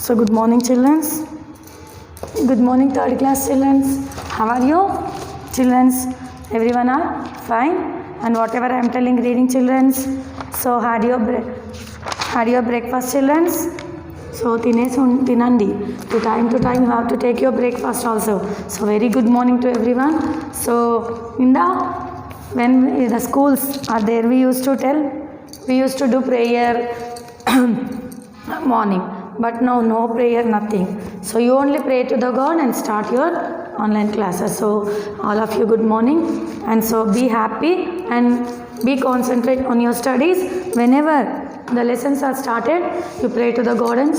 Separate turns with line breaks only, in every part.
So good morning, children. Good morning, third class children. How are you, children? Everyone are fine. And whatever I am telling, reading, children. So had your breakfast, children. So tinandi. To time you have to take your breakfast also. So very good morning to everyone. So when the schools are there, we used to do prayer morning. But now no prayer, nothing. So you only pray to the God and start your online classes. So all of you, good morning. And so be happy and be concentrate on your studies. Whenever the lessons are started, you pray to the God and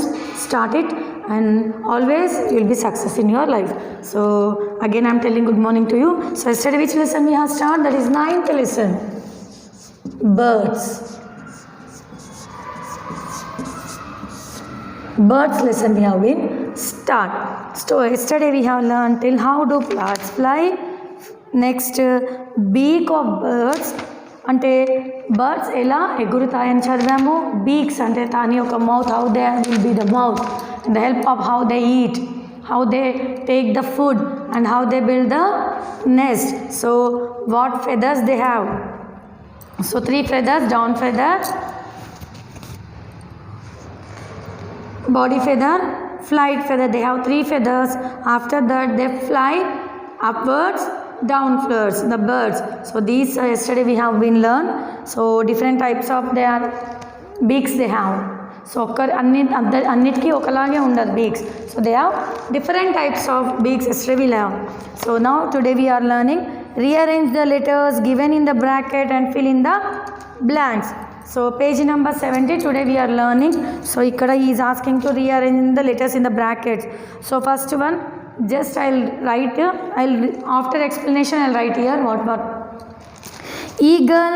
start it. And always you will be success in your life. So again I am telling good morning to you. So yesterday which lesson we have started? That is 9th lesson. Birds lesson we have been start. So yesterday we have learned till how do plants fly. Next beak of birds అంటే birds ఎలా ఎగురుతాయని చదివాము. Beaks అంటే దాని యొక్క mouth, how they will be the mouth, the help of how they eat, how they take the food and how they build the nest. So what feathers they have. So 3 feathers, down feather, body feather, flight feather. They have 3 feathers. After that they fly upwards, downwards, the birds. So these yesterday we have been learned. So different types of their beaks they have. So అన్నిటికీ ఒకలాగే ఉండదు beaks. So they have different types of beaks yesterday we learned. So now today we are learning rearrange the letters given in the bracket and fill in the blanks. So page number 70 today we are learning. So ikkada he is asking to rearrange the letters in the brackets. So first one, just I'll write, after explanation I'll write here what. Eagle,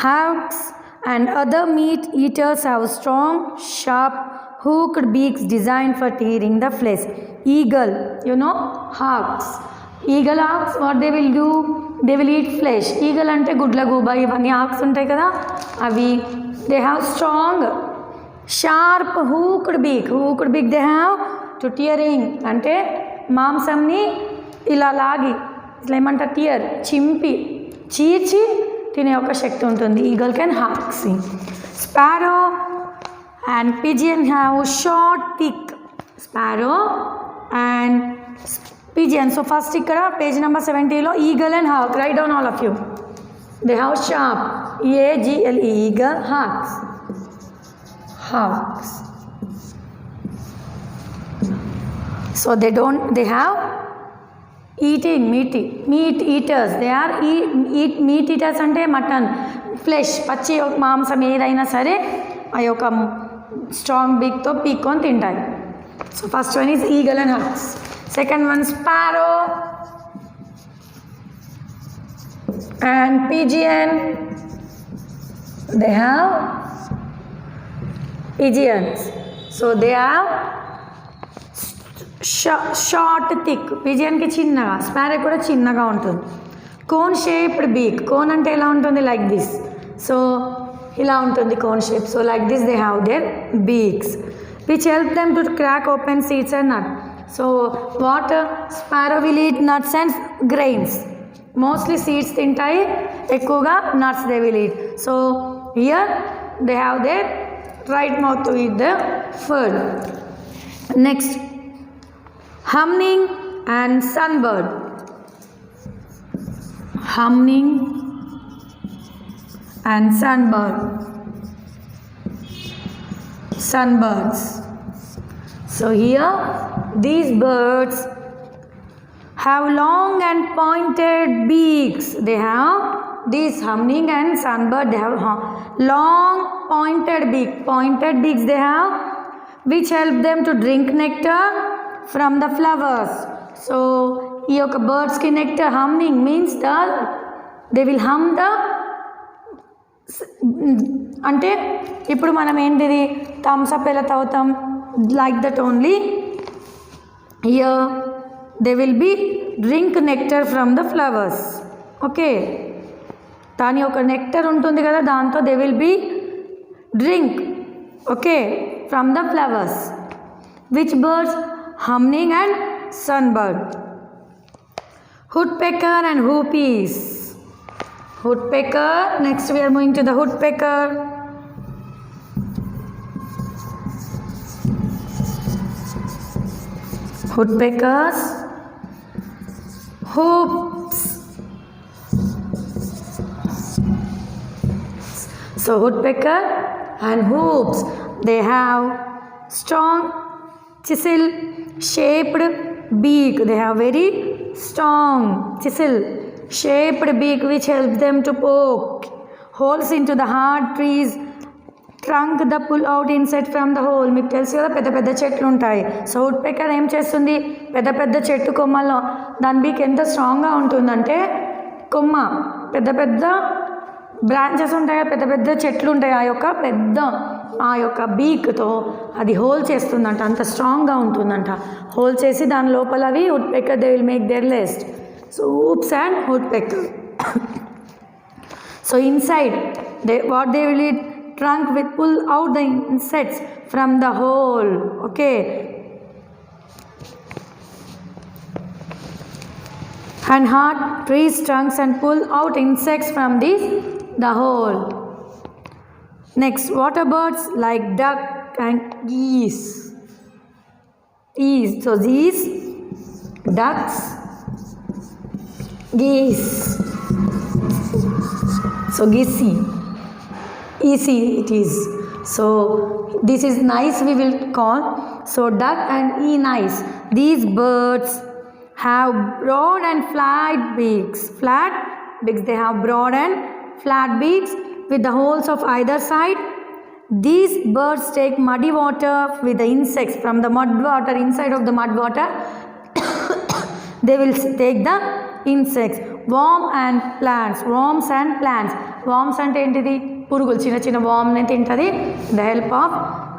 hawks and other meat eaters have strong, sharp, hooked beaks designed for tearing the flesh. Eagle, hawks. Eagle, hawks, what they will do? They will eat flesh. Eagle ante gudla gooba ivani hawks untayi kada avi. They have strong, sharp, hooked beak. Hooked beak they have to tearing ante మాంసంని ఇలా లాగి ఇట్లా ఏమంటారు tear చింపి చీర్చి తినే ఒక శక్తి ఉంటుంది. Eagle can hawks. Sparrow and pigeon have short thick. Sparrow and pigeon. So first ఇక్కడ పేజ్ నెంబర్ 70లో eagle and hawk. Write down all of you. They have sharp, EAGLE, eagle, hawks. So they have eating meat eaters. They are eat meat eaters అంటే mutton, flesh, పచ్చి మాంసం ఏదైనా సరే ఆ యొక్క strong బీక్తో పీక్కొని తింటాయి. So first one is eagle and hawks. Second one sparrow and pigeon. They have pigeons. So they have short thick. పిజియన్కి చిన్నగా, స్పారో కూడా చిన్నగా ఉంటుంది. Cone shaped బీక్. కోన్ అంటే ఎలా ఉంటుంది? Like this. సో ఇలా ఉంటుంది cone shape. So like this they have their beaks which help them to crack open seeds and nut. So what sparrow will eat nuts and grains. Mostly seeds తింటాయి, ఎక్కువగా nuts they will eat. So here they have their right mouth to eat the food. Next humming and sunbird. Humming and sunbirds. So here these birds have long and pointed beaks. They have these humming and sunbird. They have long pointed beak. Pointed beaks they have, which help them to drink nectar from the flowers. So ఈ యొక్క బర్డ్స్కి nectar. Humming means they will hum the అంటే ఇప్పుడు మనం ఏంటిది Thums Up ఎలా తాగుతాం, like that only here they will be drink nectar from the flowers. Okay, దాని యొక్క నెక్టర్ ఉంటుంది కదా, దాంతో they will be drink, okay, from the flowers. Which birds? Humming and sunbird. Woodpecker and hoopies. Woodpecker. Next we are moving to the woodpecker. Woodpeckers. Hoops. So woodpecker and hoops, they have strong chisel shaped beak. They have very strong chisel shaped beak which helps them to poke holes into the hard trees trunk the pull out insect from the hole. మీకు తెలుసు కదా పెద్ద పెద్ద చెట్లు ఉంటాయి. So వుడ్పెకర్ ఏం చేస్తుంది, పెద్ద పెద్ద చెట్టు కొమ్మల్లో దాని బీక్ ఎంత స్ట్రాంగ్గా ఉంటుందంటే కొమ్మ పెద్ద పెద్ద బ్రాంచెస్ ఉంటాయి, పెద్ద పెద్ద చెట్లు ఉంటాయి, ఆ యొక్క బీక్తో అది హోల్ చేస్తుందంట, అంత స్ట్రాంగ్గా ఉంటుందంట. హోల్ చేసి దాని లోపల అవి woodpecker they will make their nest. So hoops and woodpecker. So inside what they will eat, trunk will pull out the insects from the hole. Okay, and hard trees trunks and pull out insects from the hole. Next, water birds like duck and geese. So these ducks, geese. So geese. Easy it is. So this is nice we will call. So duck and nice. These birds have broad and flat beaks. Flat beaks. They have broad and flat beaks with the holes of either side. These birds take muddy water with the insects from the mud water. Inside of the mud water they will take the insects. Worms and plants. Worms అంటే ఏంటిది, పురుగులు, చిన్న చిన్న వామ్ని తింటుంది. The help of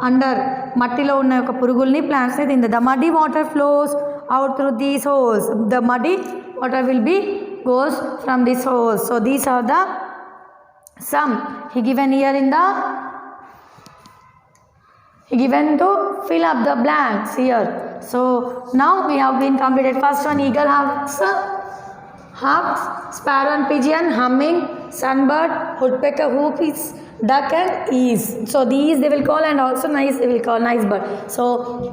under మట్టిలో ఉన్న యొక్క పురుగుల్ని ప్లాంట్స్ని తింటుంది. The muddy water flows out through these holes. The muddy water will be goes from these holes. So these are the some he given here in the given to fill up the blanks here. So now we have been completed. First one, eagle, hawks, sparrow and pigeon, humming, sunbird, woodpecker, hoopies, duck and geese. So these they will call, and also nice they will call nice bird. So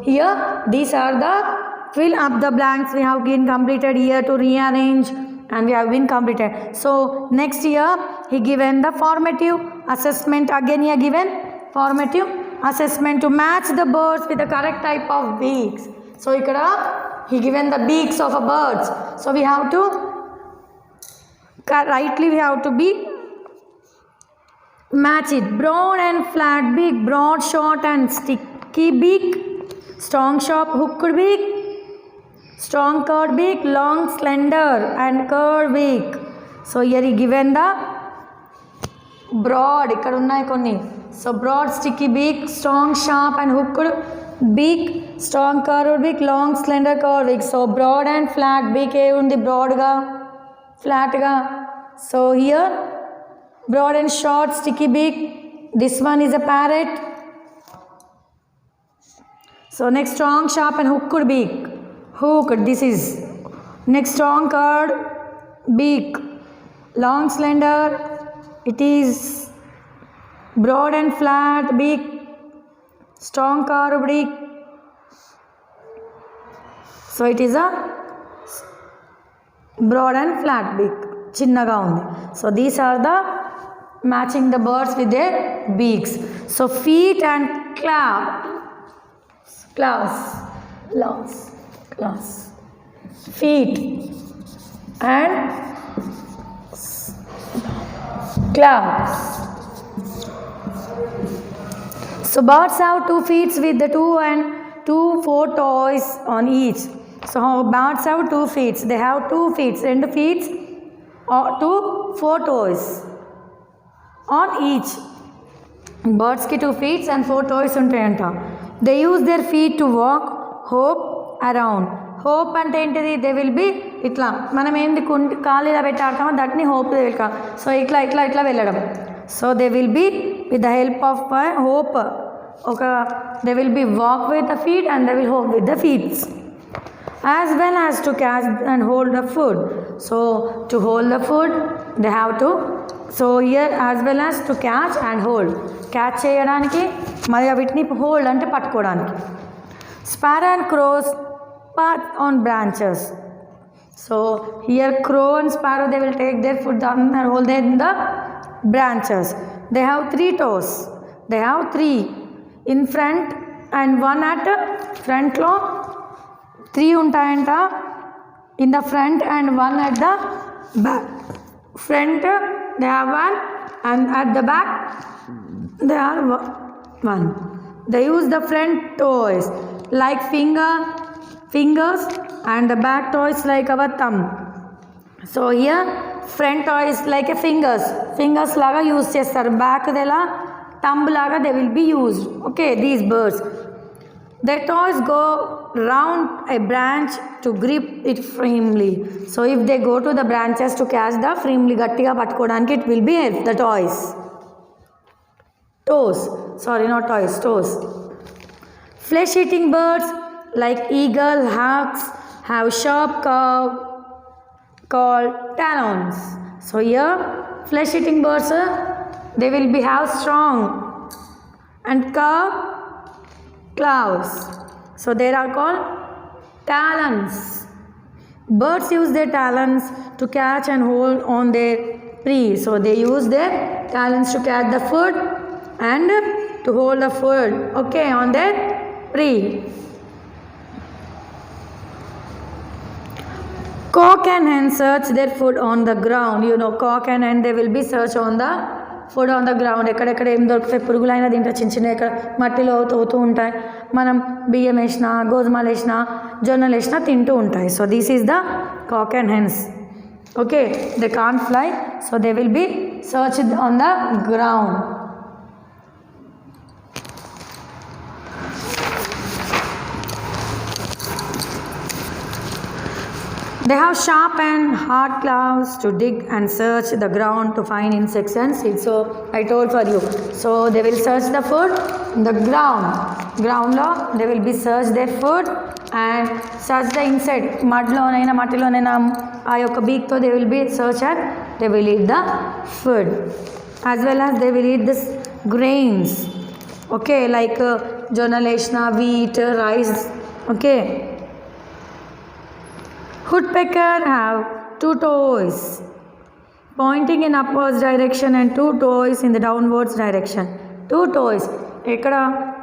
here these are the fill up the blanks we have been completed here to rearrange, and we have been completed. So next year he given the formative assessment. Again he given formative assessment to match the birds with the correct type of beaks. So ikkada he given the beaks of a birds. So we have to rightly we have to be match it. Broad and flat beak, broad, short and sticky beak, strong sharp hooked beak, strong curved beak, long slender and curved beak. So here he given the broad, ikkada unnai konni. So broad sticky beak, strong sharp and hooked beak, strong curved beak, long slender curved beak. So broad and flat beak ఏ ఉంది, broad గా flat గా. So here broad and short sticky beak, this one is a parrot. So next strong sharp and hooked beak, hooked, this is. Next strong curved beak, long slender, it is. Broad and flat beak, strong curved beak. So it is a broad and flat beak, chinnaga undi. So these are the matching the birds with their beaks. So feet and claws, feet and claws. So birds have 2 feet with the 2 and 2 4 toes on each. So birds have 2 feet. They have 2 feet, 2 feet or 2 4 toes on each. Birds ki 2 feet and 4 toes untayanta. They use their feet to walk, hop around. Hope అంటే ఏంటిది, they will be ఇట్లా మనం ఏంది కాలు ఇలా పెట్టి ఆడతామో దట్ని hope they will come. So ఇట్లా వెళ్ళడం. So they will be with the help of hope they will be walk with the feet and they will hold with the feet, as well as to catch and hold the food. So to hold the food they have to, so here as well as to catch and hold, catch cheyadaniki mariya vitni hold ante pattukodaniki. Sparrow and crows perch on branches. So here crow and sparrow, they will take their food down and hold it in the branches. They have 3 toes. They have 3 in front and 1 at front lo 3 untayanta in the front and 1 at the back. Front they have 1 and at the back they are 1. They use the front toes like fingers and the back toes like our thumb. So here front toes like a fingers laga use chestaru, back dela thumb laga they will be used. Okay, these birds, their toes go round a branch to grip it firmly. So if they go to the branches to catch the firmly gattiga pattukodaniki, it will be the toes. Flesh eating birds like eagle, hawks have sharp curve called talons. So here flesh eating birds, they will be have strong and curved claws, so they are called talons. Birds use their talons to catch and hold on their prey. So they use their talons to catch the food and to hold the food, okay, on their prey. Cock and hen search their food on the ground. You know, cock and hen, they will be search on the food on the ground. ఎక్కడెక్కడ ఏం దొరికితే పురుగులైనా తింటా, చిన్న చిన్న ఇక్కడ మట్టిలో తోతూ ఉంటాయి, మనం బియ్యం వేసినా గోధుమలు వేసినా జొన్నలు వేసినా తింటూ ఉంటాయి. So this is the cock and hens. Okay, they can't fly, so they will be searched on the ground. They have sharp and hard claws to dig and search the ground to find insects and seeds. So I told for you. So they will search the food in the ground. Ground lo they will be search their food and search the insect. Mud lo naina matti lo naina aa yokka beak tho they will be search and they will eat the food. As well as they will eat this grains. Okay, like jonna lesna, wheat, rice. Okay. Woodpecker have 2 toes pointing in upwards direction and 2 toes in the downwards direction. 2 toes ekkada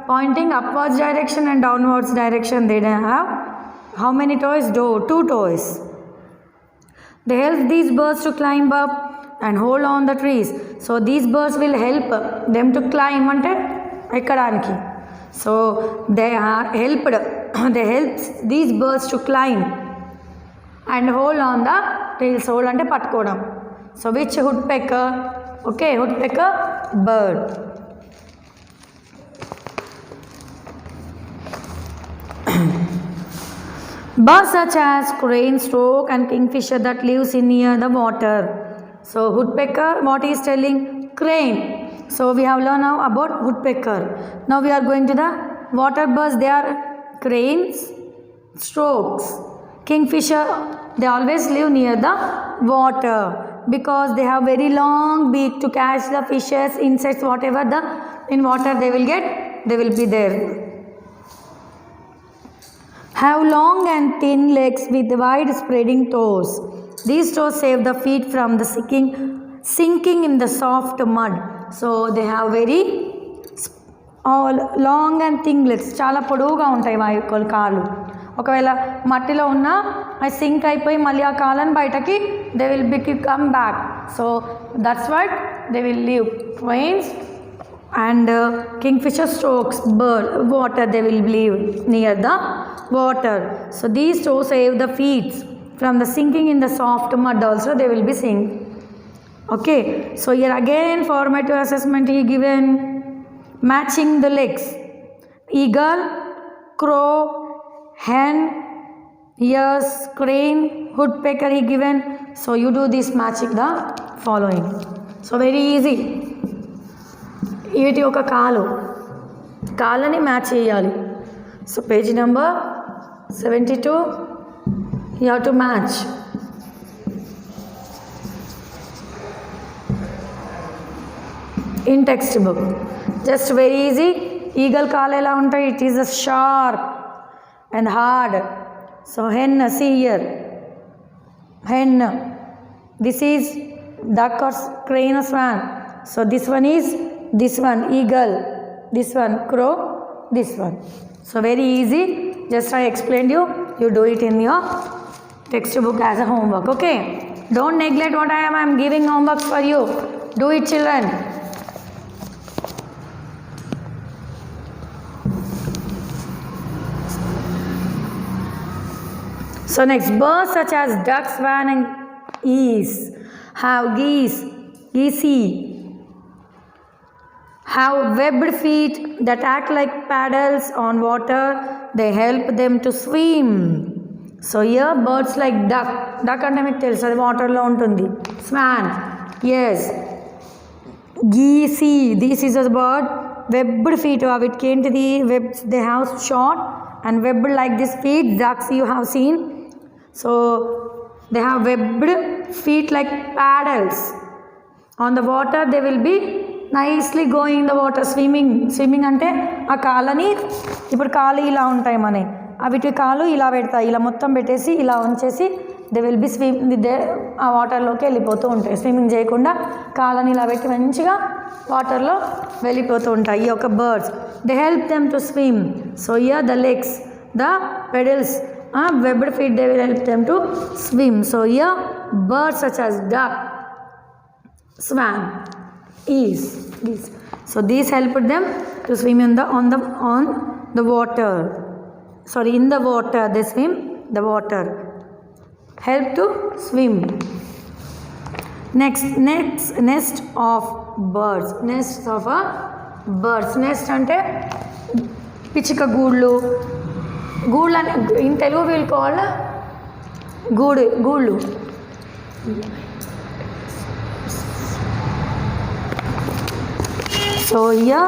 pointing upwards direction and downwards direction. They have how many toes? 2 toes. They help these birds to climb up and hold on the trees. So these birds will help them to climb ante ekkadaniki. So they are helped they help these birds to climb and hold on the tails. Hold ante pattukodam. So which woodpecker? Okay, woodpecker bird. Birds such as crane, stork and kingfisher that lives in near the water. So woodpecker, what is telling? Crane. So we have learned now about woodpecker. Now we are going to the water birds. They are cranes, storks, kingfisher. They always live near the water because they have very long beak to catch the fishes, insects, whatever the in water they will get, they will be there. Have long and thin legs with wide spreading toes. These toes save the feet from the sinking in the soft mud. So they have very long and thin legs. చాలా పొడవుగా ఉంటాయి వారి కాళ్ళు. ఒకవేళ మట్టిలో ఉన్న అది sync అయిపోయి మళ్ళీ ఆ కాళ్ళని బయటకి they will B come back. So that's what they will live. Cranes and kingfisher, storks, bird, water, they will live near the water. So these toes save the feet from the sinking in the soft mud. Also they will be sink. Okay, so here again formative assessment he given, matching the legs. Eagle, crow, hen, ears, crane, woodpecker he given. So you do this matching the following. So very easy. వీటి ఒక కాలు కాళ్ళని match చేయాలి. So page number 72 you have to match. In textbook just very easy. Eagle కాళ్ళు ఎలా ఉంటాయి? It is sharp and hard. So hen, see here, hen. This is duck or crane or swan. So this one is this one eagle, this one crow, this one. So very easy, just I explained you, you do it in your textbook as a homework. Okay, don't neglect what I am giving homeworks for you. Do it, children. So next, birds such as duck, swan and geese have webbed feet that act like paddles on water. They help them to swim. So here birds like duck అంటే మీకు తెలుసు అది వాటర్లో ఉంటుంది. Swan, yes. Geese, this is a bird. Webbed feet, వీటికి ఏంటిది? Webbed, they have short and webbed like this feet. Ducks you have seen. So they have webbed feet like paddles on the water. They will be nicely going in the water, swimming అంటే ఆ కాళ్ళని ఇప్పుడు కాళ్ళు ఇలా ఉంటాయి మనకి, అవిటి కాళ్ళు ఇలా పెడతాయి, ఇలా మొత్తం పెట్టేసి ఇలా ఉంచేసి దే విల్ బి ఆ వాటర్లోకి వెళ్ళిపోతూ ఉంటాయి. స్విమ్మింగ్ చేయకుండా కాళ్ళని ఇలా పెట్టి మంచిగా వాటర్లో వెళ్ళిపోతూ ఉంటాయి ఈ యొక్క birds. They help them to swim. So here the legs, the pedals, webbed feet, they will help them to swim. So here birds such as duck, swan, geese. So these helped them to swim on the water. Sorry, in the water they swim. The water help to swim. Next, nest of birds. Nests of a birds. Nest ante పిచ్చిక గూళ్ళు. గూళ్ళు అని in Telugu will call గూళ్ళు. So here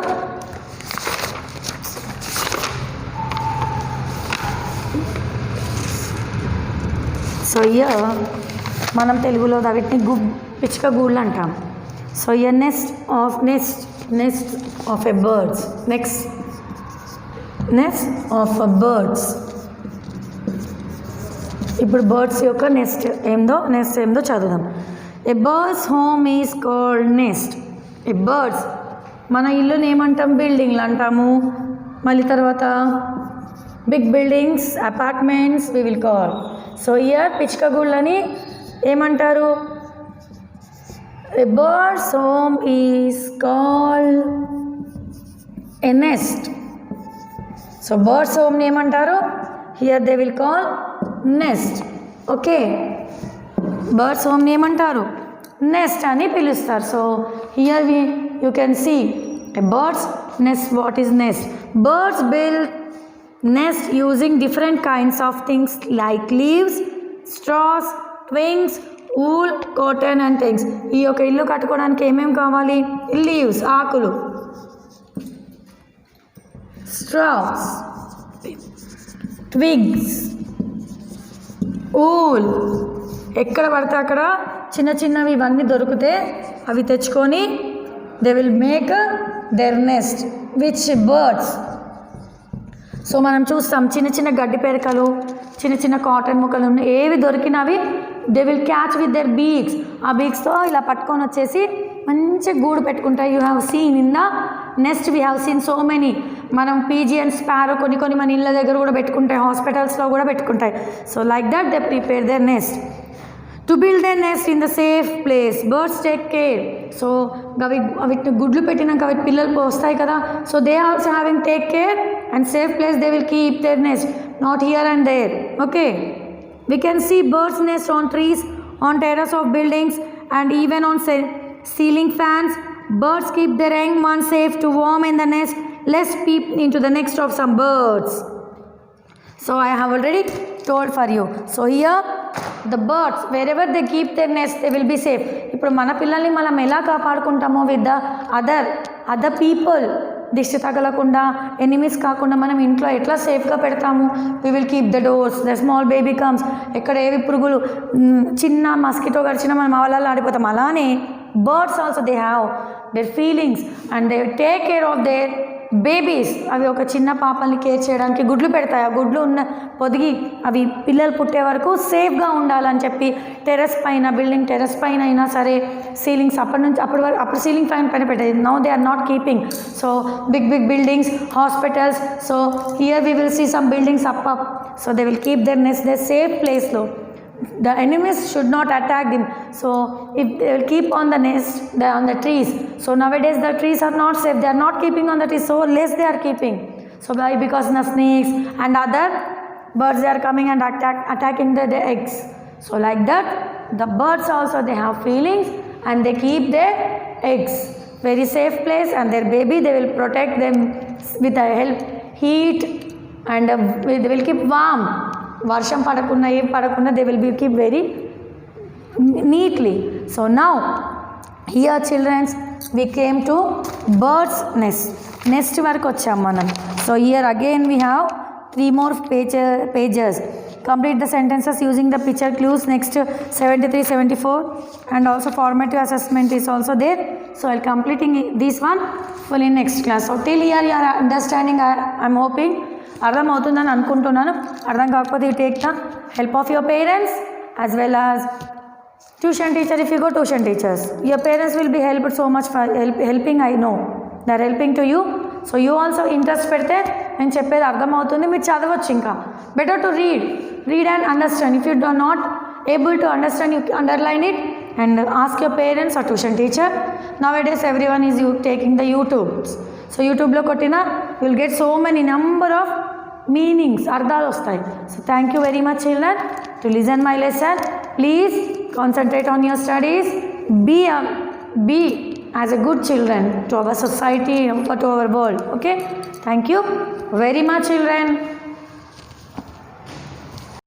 మనం తెలుగులో వీటిని పిచ్చిక గూళ్ళు అంటాం. So here nest of a birds. Next, nest of a birds. ఇప్పుడు బర్డ్స్ యొక్క నెస్ట్ ఏందో చదువుదాం. A birds home is called nest. A birds మన ఇల్లుని ఏమంటాం? బిల్డింగ్లు అంటాము. మళ్ళీ తర్వాత big buildings, apartments we will call. So here పిచ్చుకగూళ్ళని ఏమంటారు? A birds home is called a nest. So birds హోమ్ని ఏమంటారు? Here they will call nest. Okay, birds హోమ్ని ఏమంటారు? నెస్ట్ అని పిలుస్తారు. So here you can see a birds nest. What is nest? Birds build NEFT using different kinds of things like leaves, straws, twigs, wool, cotton and things. ఈ యొక్క ఇల్లు కట్టుకోవడానికి ఏమేమి కావాలి? లీవ్స్, ఆకులు, straws, twigs, wool. ఎక్కడ పడితే అక్కడ చిన్న చిన్నవి ఇవన్నీ దొరికితే అవి తెచ్చుకొని they will make their nest. Which birds? So మనం చూస్తాం చిన్న చిన్న గడ్డి పెరకలు, చిన్న చిన్న కాటన్ ముక్కలు ఏవి దొరికినవి they will catch with their beaks. ఆ బీక్స్తో ఇలా పట్టుకొని వచ్చేసి మంచి గూడు పెట్టుకుంటాయి. You have seen in the nest we have seen so many. మనం పీజీ అండ్ స్పారో కొన్ని మన ఇళ్ళ దగ్గర కూడా పెట్టుకుంటాయి, హాస్పిటల్స్లో కూడా పెట్టుకుంటాయి. So like that they prepare their nest. To build their nest in the safe place, birds take care. So వీటిని గుడ్లు పెట్టినాక వీటి పిల్లలు వస్తాయి కదా, so they also having take care and safe place they will keep their nest, not here and there. Okay, we can see birds nest on trees, on terrace of buildings and even on ceiling fans. Birds keep their young ones safe to warm in the nest. Let's peep into the nest of some birds. So I have already told for you. So here the birds, wherever they keep their nest, they will be safe. ఇప్పుడు మన పిల్లల్ని మనం ఎలా కాపాడుకుంటామో with the other people దిష్టి తగలకుండా enemies కాకుండా మనం ఇంట్లో ఎట్లా సేఫ్గా పెడతాము. We will keep the doors. The small baby comes, ఎక్కడ ఏవి పురుగులు చిన్న మస్కిటో గడిచినా మనం అవలాల్లో ఆడిపోతాం. అలానే birds also they have there feelings and they take care of their babies. అవి ఒక చిన్న పాపల్ని కేర్ చేయడానికి గుడ్లు పెడతాయి. ఆ గుడ్లు ఉన్న పొదిగి అవి పిల్లలు పుట్టే వరకు సేఫ్గా ఉండాలని చెప్పి టెర్రస్ పైన, బిల్డింగ్ టెర్రస్ పైన అయినా సరే, సీలింగ్స్ అప్పుడు సీలింగ్ ఫ్యాన్ పైన పెట్టేది. Now they are not keeping. So big buildings, hospitals. So here we will see some buildings up. So they will keep their nest they safe ప్లేస్లో. The enemies should not attack them. So if they will keep on the nest, on the trees. So nowadays the trees are not safe. They are not keeping on the trees. So less they are keeping. So because the snakes and other birds, they are coming and attacking the eggs. So like that, the birds also, they have feelings and they keep their eggs very safe place, and their baby, they will protect them with the help heat, and they will keep warm. వర్షం పడకుండా ఏం పడకుండా they will be keep very neatly. So now here childrens we came to birds nest వరకు వచ్చాం మనం. So here again we have 3 more pages. Complete the sentences using the picture clues. Next 73, 74 and also formative assessment is also there. So I'll completing this one fully next class. So till here you are understanding, I'm hoping అర్థం అవుతుందని అనుకుంటున్నాను. అర్థం కాకపోతే you take the help of your parents as well as tuition teacher. If you go tuition teachers, your parents will be helped so much for helping. I know they are helping to you. So you also interest పెడితే నేను చెప్పేది అర్థమవుతుంది, మీరు చదవచ్చు. ఇంకా better to read and understand. If you do not able to understand, you underline it and ask your parents or tuition teacher. Nowadays everyone is taking the YouTubes. So YouTube lo kottina, you will get so many number of meanings, ardhalu vastayi. So thank you very much children to listen my lesson. Please concentrate on your studies. Be as a good children to our society, to our world. Okay, thank you very much children.